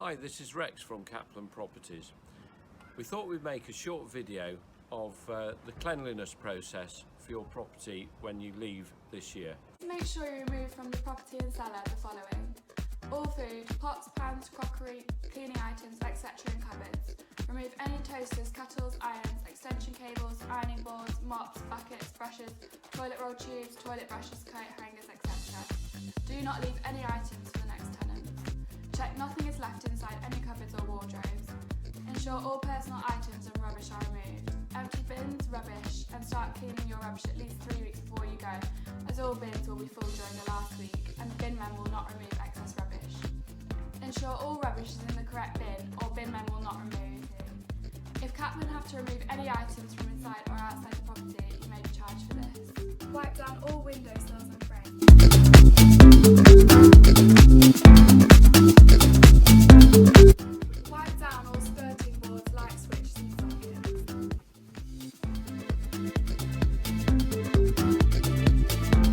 Hi, this is Rex from Capland Properties. We thought we'd make a short video of the cleanliness process for your property when you leave this year. Make sure you remove from the property and cellar the following: all food, pots, pans, crockery, cleaning items, etc. in cupboards. Remove any toasters, kettles, irons, extension cables, ironing boards, mops, buckets, brushes, toilet roll tubes, toilet brushes, coat hangers, etc. Do not leave any items for the next tenants. Check nothing is left inside any cupboards or wardrobes. Ensure all personal items and rubbish are removed. Empty bins, rubbish, and start cleaning your rubbish at least 3 weeks before you go, as all bins will be full during the last week and the bin men will not remove excess rubbish. Ensure all rubbish is in the correct bin or bin men will not remove it. If Capland have to remove any items from inside or outside the property, you may be charged for this. Wipe down all windowsills and frames. Wipe down all skirting boards, light switches and sockets.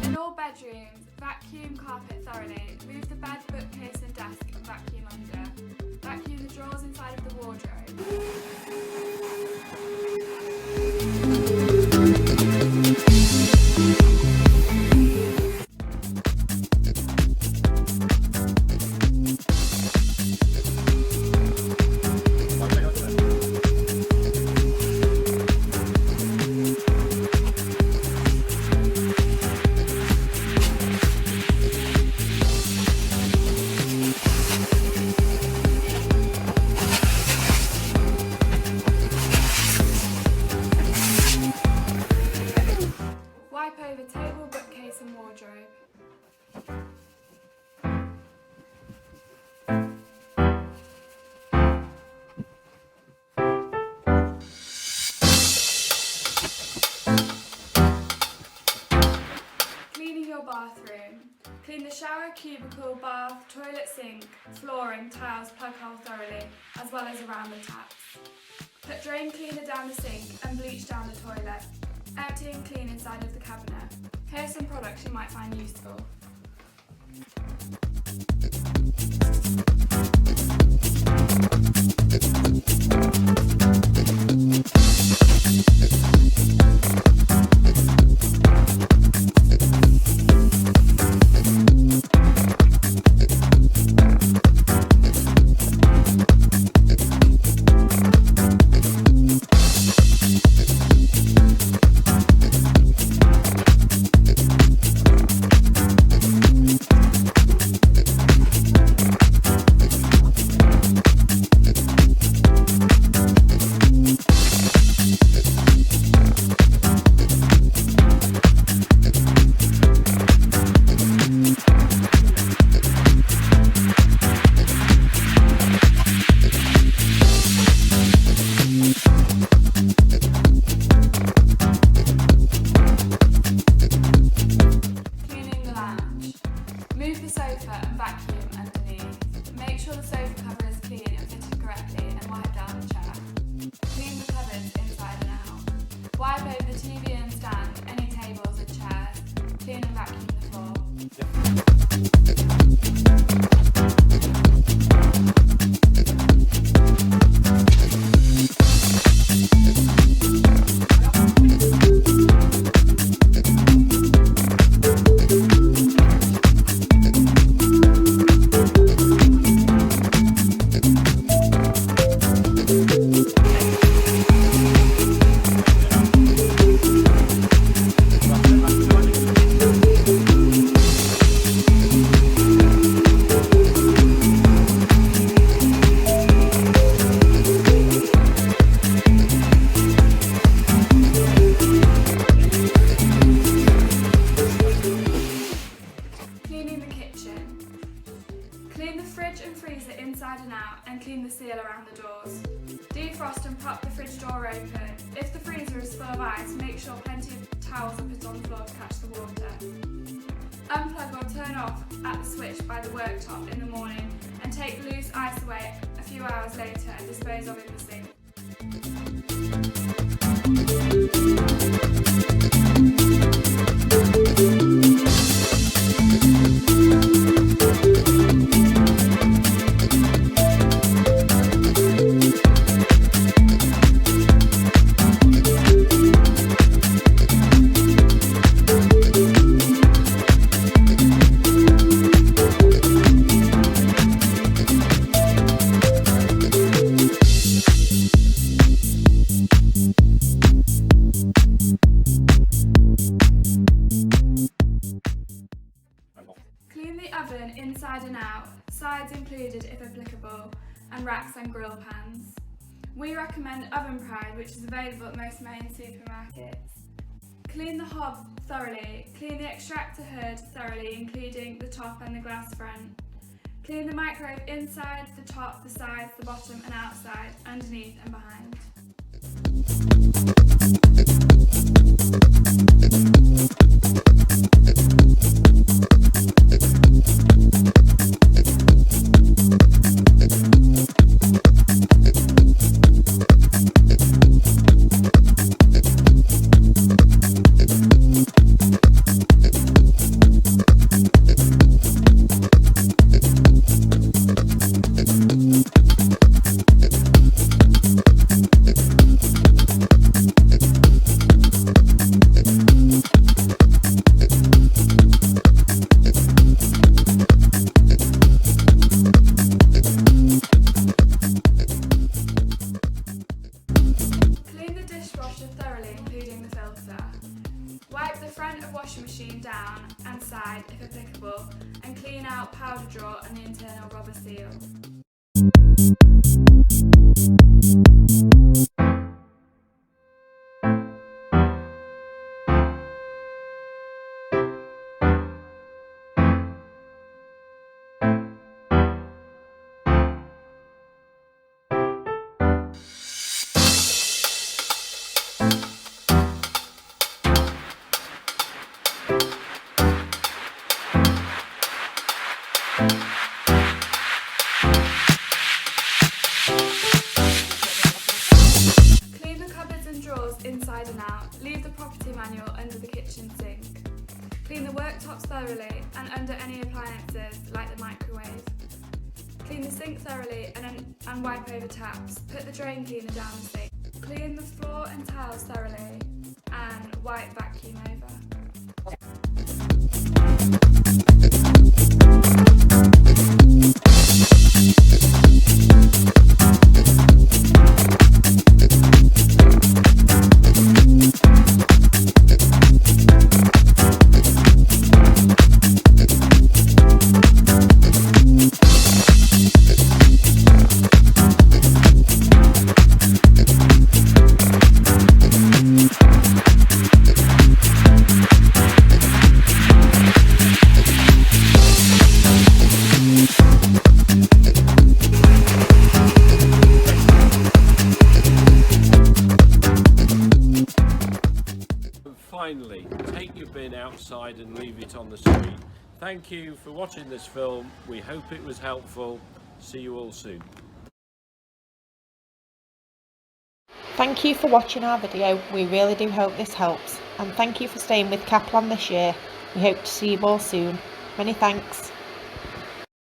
In all bedrooms, vacuum carpet thoroughly. Move the bed, bookcase and desk and vacuum under. Vacuum the drawers inside of the wardrobe. Wipe over table, bookcase and wardrobe. Cleaning your bathroom. Clean the shower, cubicle, bath, toilet, sink, flooring, tiles, plug hole thoroughly, as well as around the taps. Put drain cleaner down the sink and bleach down the toilet. Empty and clean inside of the cabinet. Here are some products you might find useful. Move the sofa and vacuum underneath. Make sure the sofa cover is clean and fitted correctly and wipe down the chair. Clean the cupboards inside and out. Wipe over the TV and stand, any tables and chairs. Clean and vacuum the floor. Clean the fridge and freezer inside and out and clean the seal around the doors. Defrost and prop the fridge door open. If the freezer is full of ice, make sure plenty of towels are put on the floor to catch the water. Unplug or turn off at the switch by the worktop in the morning and take loose ice away a few hours later and dispose of in the sink. and racks and grill pans. We recommend Oven Pride, which is available at most main supermarkets. Clean the hob thoroughly. Clean the extractor hood thoroughly, including the top and the glass front. Clean the microwave inside, the top, the sides, the bottom and outside, underneath and behind. Wipe the front of washing machine down and side if applicable, and clean out powder drawer and the internal rubber seal. Clean the cupboards and drawers inside and out. Leave the property manual under the kitchen sink. Clean the worktops thoroughly and under any appliances like the microwave. Clean the sink thoroughly and wipe over taps. Put the drain cleaner down the sink. Clean the floor and tiles thoroughly and wipe vacuum over. Finally, take your bin outside and leave it on the street. Thank you for watching this film. We hope it was helpful. See you all soon. Thank you for watching our video. We really do hope this helps. And thank you for staying with Capland this year. We hope to see you all soon. Many thanks.